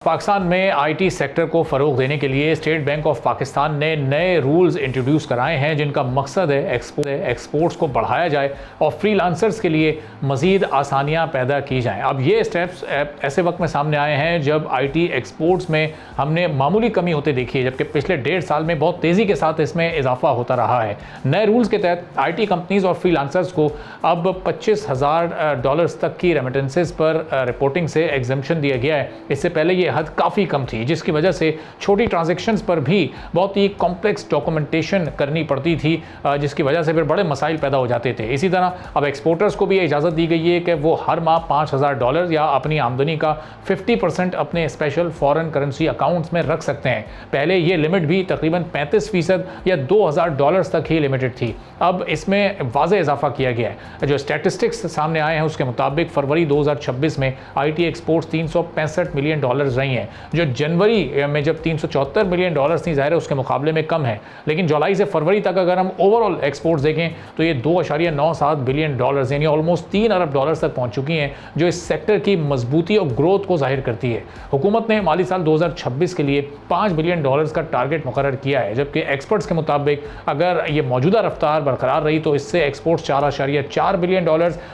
پاکستان میں I T sector کو فروغ دینے کے لیے اسٹیٹ بینک آف پاکستان نے نئے رولز انٹروڈیوس کرائے ہیں جن کا مقصد ہے ایکسپورٹس کو بڑھایا جائے اور فری لانسرز کے لیے مزید آسانیاں پیدا کی جائیں۔ اب یہ اسٹیپس ایسے وقت میں سامنے آئے ہیں جب آئی ٹی ایکسپورٹس میں ہم نے معمولی کمی ہوتے دیکھی ہے، جبکہ پچھلے 1.5 سال میں بہت تیزی کے ساتھ اس میں اضافہ ہوتا رہا ہے۔ نئے رولز کے تحت آئی ٹی کمپنیز اور فری لانسرز کو اب $25,000 تک کی ریمیٹنسز پر رپورٹنگ سے ایگزمپشن دیا گیا ہے۔ اس سے پہلے یہ حد کافی کم تھی، جس کی وجہ سے چھوٹی ٹرانزیکشنز پر بھی بہت ہی کمپلیکس ڈاکومنٹیشن کرنی پڑتی تھی، جس کی وجہ سے پھر بڑے مسائل پیدا ہو جاتے تھے۔ اسی طرح اب ایکسپورٹرز کو بھی یہ اجازت دی گئی ہے کہ وہ ہر ماہ $5,000 یا اپنی آمدنی کا 50% اپنے اسپیشل فارن کرنسی اکاؤنٹس میں رکھ سکتے ہیں۔ پہلے یہ لمٹ بھی تقریباً 35% یا $2,000 تک ہی لمیٹڈ تھی۔ اب اس میں واضح اضافہ کیا گیا ہے۔ جو اسٹیٹسٹکس سامنے آئے ہیں اس کے مطابق فروری 2026 میں آئی ٹی ایکسپورٹس $365 ملین رہی ہیں، جو جنوری میں جب $374 ملین تھی، ظاہر ہے اس کے مقابلے میں کم ہے، لیکن جولائی سے فروری تک اگر ہم اوورآل ایکسپورٹس دیکھیں تو یہ $2.97 بلین یعنی آلموسٹ $3 ارب تک پہنچ چکی ہیں، جو اس سیکٹر کی مضبوطی اور گروتھ کو ظاہر کرتی ہے۔ حکومت نے مالی سال 2026 کے لیے $5 بلین کا ٹارگٹ مقرر کیا ہے، جبکہ ایکسپرٹس کے مطابق اگر یہ موجودہ رفتار برقرار رہی تو اس سے ایکسپورٹس $4.4 بلین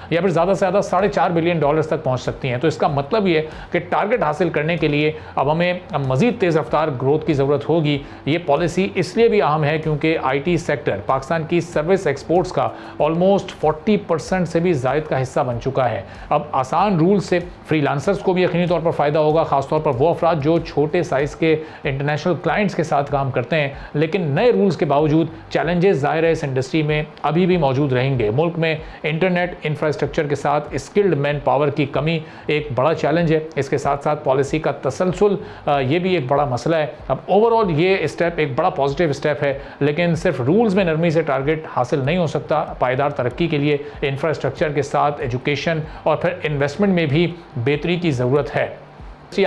یا پھر زیادہ سے زیادہ $4.5 بلین تک پہنچ سکتی ہیں۔ تو اس کا مطلب یہ ہے کہ ٹارگٹ حاصل کرنے کے لیے اب ہمیں مزید تیز رفتار گروتھ کی ضرورت ہوگی۔ یہ پالیسی اس لیے بھی اہم ہے کیونکہ آئی ٹی سیکٹر پاکستان کی سروس ایکسپورٹس کا آلموسٹ 40% سے بھی زائد کا حصہ بن چکا ہے۔ اب آسان رول سے فری لانسرز کو بھی یقینی طور پر فائدہ ہوگا، خاص طور پر وہ افراد جو چھوٹے سائز کے انٹرنیشنل کلائنٹس کے ساتھ کام کرتے ہیں، لیکن نئے رولز کے باوجود چیلنجز ظاہر ہے اس انڈسٹری میں ابھی بھی موجود رہیں گے۔ ملک میں انٹرنیٹ انفراسٹرکچر کے ساتھ اسکلڈ مین پاور کی کمی ایک بڑا چیلنج ہے، اس کے ساتھ ساتھ پالیسی کا تسلسل یہ بھی ایک بڑا مسئلہ ہے۔ اب اوورآل یہ اسٹیپ ایک بڑا پازیٹیو اسٹیپ ہے، لیکن صرف رولز میں نرمی سے ٹارگٹ حاصل نہیں ہو سکتا۔ پائیدار ترقی کے لیے انفراسٹرکچر کے ساتھ ایجوکیشن اور پھر انویسٹمنٹ میں بھی بہتری کی ضرورت ہے۔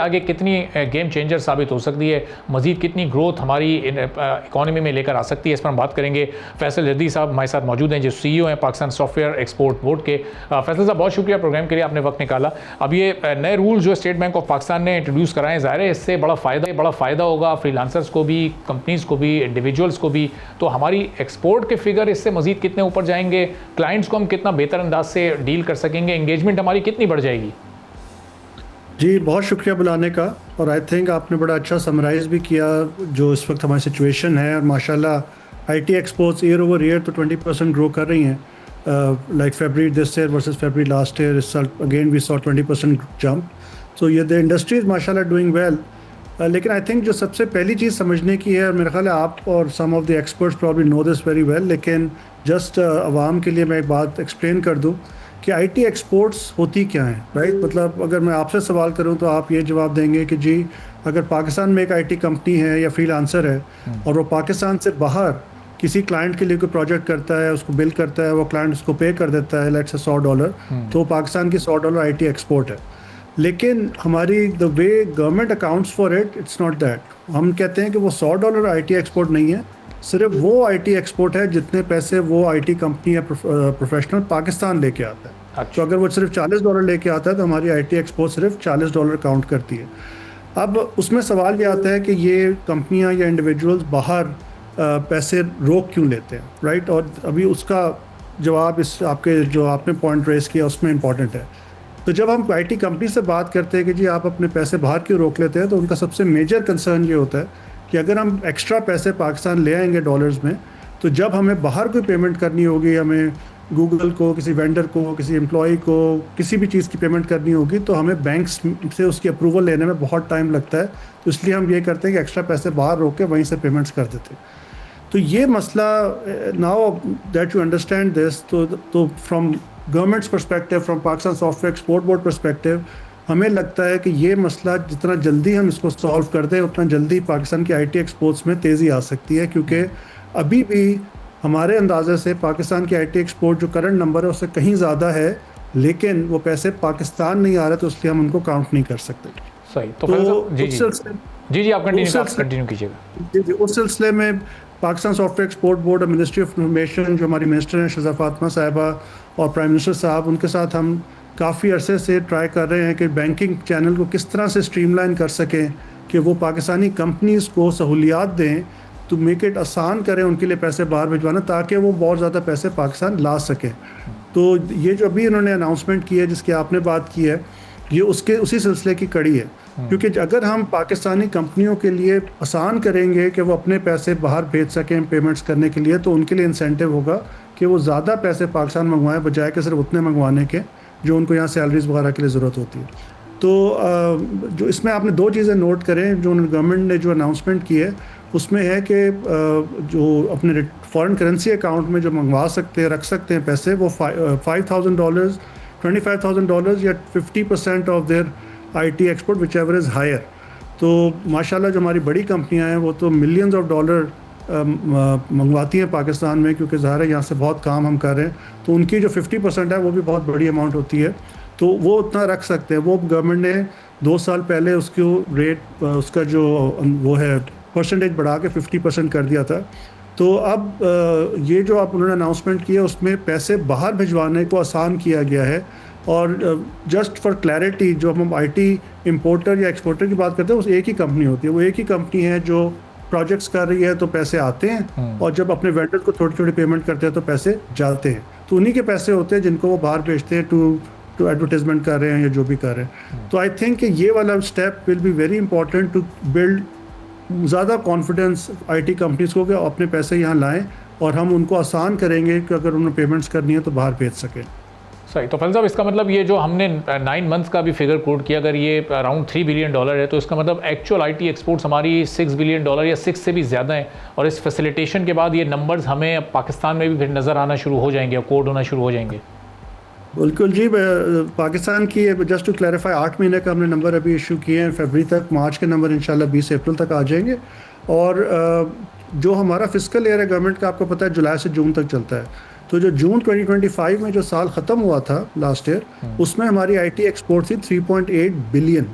آگے کتنی گیم چینجر ثابت ہو سکتی ہے، مزید کتنی گروتھ ہماری اکانومی میں لے کر آ سکتی ہے، اس پر ہم بات کریں گے۔ فیصل جدید صاحب ہمارے ساتھ موجود ہیں، جو سی ای او ہیں Pakistan software export board کے۔ فیصل صاحب بہت شکریہ پروگرام کے لیے، آپ نے وقت نکالا۔ اب یہ نئے رولز جو اسٹیٹ بینک آف پاکستان نے انٹروڈیوس کرائے ہیں، ظاہر ہے اس سے بڑا فائدہ ہوگا فری لانسرز کو بھی، کمپنیز کو بھی، انڈیویجولز کو بھی۔ تو ہماری ایکسپورٹ کے فگر اس سے مزید کتنے اوپر جائیں گے، کلائنٹس کو ہم کتنا بہتر انداز سے ڈیل کر سکیں گے، انگیجمنٹ ہماری کتنی بڑھ جائے گی؟ جی بہت شکریہ بلانے کا، اور آئی تھنک آپ نے بڑا اچھا سمرائز بھی کیا جو اس وقت ہماری سچویشن ہے۔ اور ماشاءاللہ IT exports year over year تو 20% گرو کر رہی ہیں، like February this year versus February last year, اس سال اگین وی سو 20% جمپ۔ سو یہ دا انڈسٹری از ماشاءاللہ ڈوئنگ ویل۔ لیکن آئی تھنک جو سب سے پہلی چیز سمجھنے کی ہے، اور میرا خیال ہے آپ اور some of the experts probably know this very well, لیکن جسٹ عوام کے لیے میں ایک بات ایکسپلین کر دوں کہ آئی ٹی ایکسپورٹس ہوتی کیا ہیں، رائٹ؟ مطلب اگر میں آپ سے سوال کروں تو آپ یہ جواب دیں گے کہ جی اگر پاکستان میں ایک آئی ٹی کمپنی ہے یا فری لانسر ہے اور وہ پاکستان سے باہر کسی کلائنٹ کے لیے کوئی پروجیکٹ کرتا ہے، اس کو بل کرتا ہے، وہ کلائنٹ اس کو پے کر دیتا ہے لیٹس سے $100، تو پاکستان کی $100 آئی ٹی ایکسپورٹ ہے۔ لیکن ہماری the way government accounts for it, it's not that. ہم کہتے ہیں کہ وہ $100 آئی ٹی ایکسپورٹ نہیں ہے، صرف وہ آئی ٹی ایکسپورٹ ہے جتنے پیسے وہ آئی ٹی کمپنی یا پروفیشنل پاکستان لے کے آتا ہے۔ تو اگر وہ صرف $40 لے کے آتا ہے تو ہماری آئی ٹی ایکسپورٹ صرف $40 کاؤنٹ کرتی ہے۔ اب اس میں سوال یہ آتا ہے کہ یہ کمپنیاں یا انڈیویجولز باہر پیسے روک کیوں لیتے ہیں، رائٹ؟ اور ابھی اس کا جواب اس آپ کے جو آپ نے پوائنٹ ریز کیا اس میں امپورٹنٹ ہے۔ تو جب ہم آئی ٹی کمپنی سے بات کرتے ہیں کہ جی آپ اپنے پیسے باہر کیوں روک لیتے ہیں، تو ان کا سب سے میجر کنسرن یہ ہوتا ہے کہ اگر ہم ایکسٹرا پیسے پاکستان لے آئیں گے ڈالرز میں، تو جب ہمیں باہر کوئی پیمنٹ کرنی ہوگی، ہمیں گوگل کو، کسی وینڈر کو، کسی امپلائی کو کسی بھی چیز کی پیمنٹ کرنی ہوگی، تو ہمیں بینکس سے اس کی اپروول لینے میں بہت ٹائم لگتا ہے۔ تو اس لیے ہم یہ کرتے ہیں کہ ایکسٹرا پیسے باہر روک کے وہیں سے پیمنٹس کر دیتے ہیں۔ تو یہ مسئلہ now that you understand this, تو from government's perspective, from Pakistan software export board perspective, ہمیں لگتا ہے کہ یہ مسئلہ جتنا جلدی ہم اس کو سالو کر دیں اتنا جلدی پاکستان کی آئی ٹی ایکسپورٹس میں تیزی آ سکتی ہے، کیونکہ ابھی بھی ہمارے اندازے سے پاکستان کی آئی ٹی ایکسپورٹ جو کرنٹ نمبر ہے اس سے کہیں زیادہ ہے، لیکن وہ پیسے پاکستان نہیں آ رہے، تو اس لیے ہم ان کو کاؤنٹ نہیں کر سکتے۔ صحیح۔ تو جی آپ کنٹینیو کیجیے گا۔ جی اس سلسلے میں Pakistan software export board اور منسٹری آف انفارمیشن جو ہماری منسٹر ہیں شہزاد فاطمہ صاحبہ اور پرائم منسٹر صاحب، ان کے ساتھ ہم کافی عرصے سے ٹرائی کر رہے ہیں کہ بینکنگ چینل کو کس طرح سے اسٹریم لائن کر سکیں کہ وہ پاکستانی کمپنیز کو سہولیات دیں تو میک اٹ آسان کریں ان کے لیے پیسے باہر بھجوانا تاکہ وہ بہت زیادہ پیسے پاکستان لا سکیں. تو یہ جو ابھی انہوں نے اناؤنسمنٹ کی ہے جس کی آپ نے بات کی ہے یہ اسی سلسلے کی کڑی ہے, کیونکہ اگر ہم پاکستانی کمپنیوں کے لیے آسان کریں گے کہ وہ اپنے پیسے باہر بھیج سکیں پیمنٹس کرنے کے لیے تو ان کے لیے انسینٹیو ہوگا کہ وہ زیادہ پیسے پاکستان منگوائیں بجائے کہ صرف اتنے منگوانے کے جو ان کو یہاں سیلریز وغیرہ کے لیے ضرورت ہوتی ہے. تو جو اس میں آپ نے 2 چیزیں نوٹ کریں جو گورنمنٹ نے جو اناؤنسمنٹ کی ہے اس میں ہے کہ جو اپنے فارن کرنسی اکاؤنٹ میں جو منگوا سکتے ہیں رکھ سکتے ہیں پیسے وہ $5,000 $25,000 یا 50% of their IT export whichever is higher. تو ماشاءاللہ جو ہماری بڑی کمپنیاں ہیں وہ تو ملینز آف ڈالر منگواتی ہیں پاکستان میں کیونکہ ظاہر ہے یہاں سے بہت کام ہم کر رہے ہیں تو ان کی جو 50% ہے وہ بھی بہت بڑی اماؤنٹ ہوتی ہے تو وہ اتنا رکھ سکتے ہیں. وہ گورنمنٹ نے 2 سال پہلے اس کو ریٹ اس کا جو وہ ہے پرسنٹیج بڑھا کے 50% کر دیا تھا. تو اب یہ جو آپ انہوں نے اناؤنسمنٹ کی ہے اس میں پیسے باہر بھجوانے کو آسان کیا گیا ہے. اور جسٹ فار کلیئرٹی جو ہم IT امپورٹر یا ایکسپورٹر کی بات کرتے ہیں اس ایک ہی کمپنی ہوتی ہے, وہ ایک ہی کمپنی ہے جو پروجیکٹس کر رہی ہے تو پیسے آتے ہیں اور جب اپنے وینڈر کو تھوڑی تھوڑی پیمنٹ کرتے ہیں تو پیسے جاتے ہیں. تو انہی کے پیسے ہوتے ہیں جن کو وہ باہر بھیجتے ہیں ٹو ایڈورٹیزمنٹ کر رہے ہیں یا جو بھی کر رہے ہیں. تو آئی تھنک کہ یہ والا step will be very important to build زیادہ کانفیڈنس IT کمپنیز کو کہ اپنے پیسے یہاں لائیں اور ہم ان کو آسان کریں گے کہ اگر انہیں پیمنٹس کرنی ہے تو باہر بھیج سکیں. صحیح. تو فیض صاحب اس کا مطلب یہ جو ہم نے 9 منتھس کا بھی فگر کوٹ کیا اگر یہ اراؤنڈ $3 بلین ہے تو اس کا مطلب ایکچوئل IT ایکسپورٹس ہماری $6 بلین یا 6 سے بھی زیادہ ہیں اور اس فیسیلیٹیشن کے بعد یہ نمبرز ہمیں پاکستان میں بھی پھر نظر آنا شروع ہو جائیں گے کوڈ ہونا شروع ہو جائیں گے. بالکل جی. پاکستان کی جسٹ ٹو کلیریفائی 8 مہینے کا ہم نے نمبر ابھی ایشو کیے ہیں فیبری تک. مارچ کے نمبر انشاءاللہ 20 اپریل تک آ جائیں گے. اور جو ہمارا فسکل ایئر ہے گورنمنٹ کا آپ کو پتہ ہے جولائی سے جون تک چلتا ہے. تو جو جون 2025 میں جو سال ختم ہوا تھا لاسٹ ایئر اس میں ہماری IT ایکسپورٹ تھی $3.8 بلین.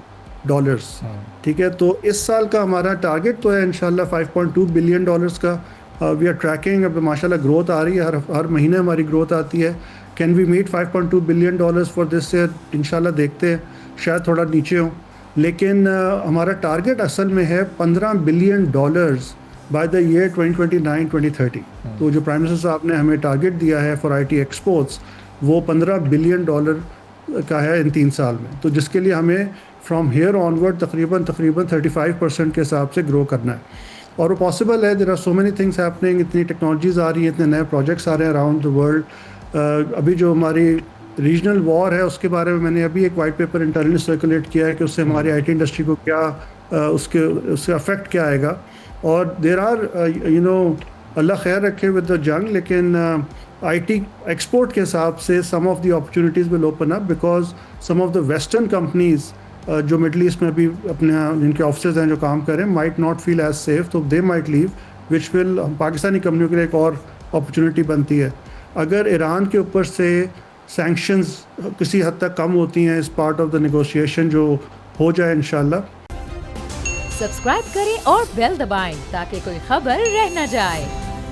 ٹھیک ہے. تو اس سال کا ہمارا ٹارگیٹ تو ہے انشاءاللہ $5.2 بلین کا. We are tracking. اب ماشاءاللہ گروتھ آ رہی ہے ہر مہینے ہماری گروتھ آتی ہے. Can we meet $5.2 billion for this year? انشاءاللہ دیکھتے ہیں, شاید تھوڑا نیچے ہوں لیکن ہمارا ٹارگیٹ اصل میں ہے $15 بلین بائی دا ایئر 2029-2030. تو جو پرائم منسٹر صاحب نے ہمیں ٹارگیٹ دیا ہے فار IT ایکسپورٹس وہ $15 بلین کا ہے ان 3 سال میں. تو جس کے لیے ہمیں فرام ہیئر آنورڈ تقریباً 35% کے حساب سے گرو کرنا ہے. اور وہ پاسبل ہے. There are so many things happening. اتنی ٹیکنالوجیز آ رہی ہیں, اتنے نئے پروجیکٹس آ رہے ہیں اراؤنڈ دا ورلڈ. ابھی جو ہماری ریجنل وار ہے اس کے بارے میں نے ابھی ایک وائٹ پیپر انٹرنلی سرکولیٹ کیا ہے کہ اس سے ہماری IT انڈسٹری کو کیا اس سے افیکٹ کیا آئے گا. اور دیر آر اللہ خیر رکھے ود دا جنگ لیکن IT ایکسپورٹ کے حساب سے some of the opportunities will open up because some of the western companies جو مڈل ایسٹ میں بھی اپنے جن کے آفسز ہیں جو کام کریں might not feel as safe تو دے مائٹ لیو وچ ول پاکستانی کمپنیوں کے لیے ایک اور اپرچونیٹی بنتی ہے. اگر ایران کے اوپر سے سینکشنز کسی حد تک کم ہوتی ہیں اس پارٹ آف دا نیگوشیشن جو ہو جائے انشاءاللہ. سبسکرائب کریں اور بیل دبائیں تاکہ کوئی خبر رہ نہ جائے.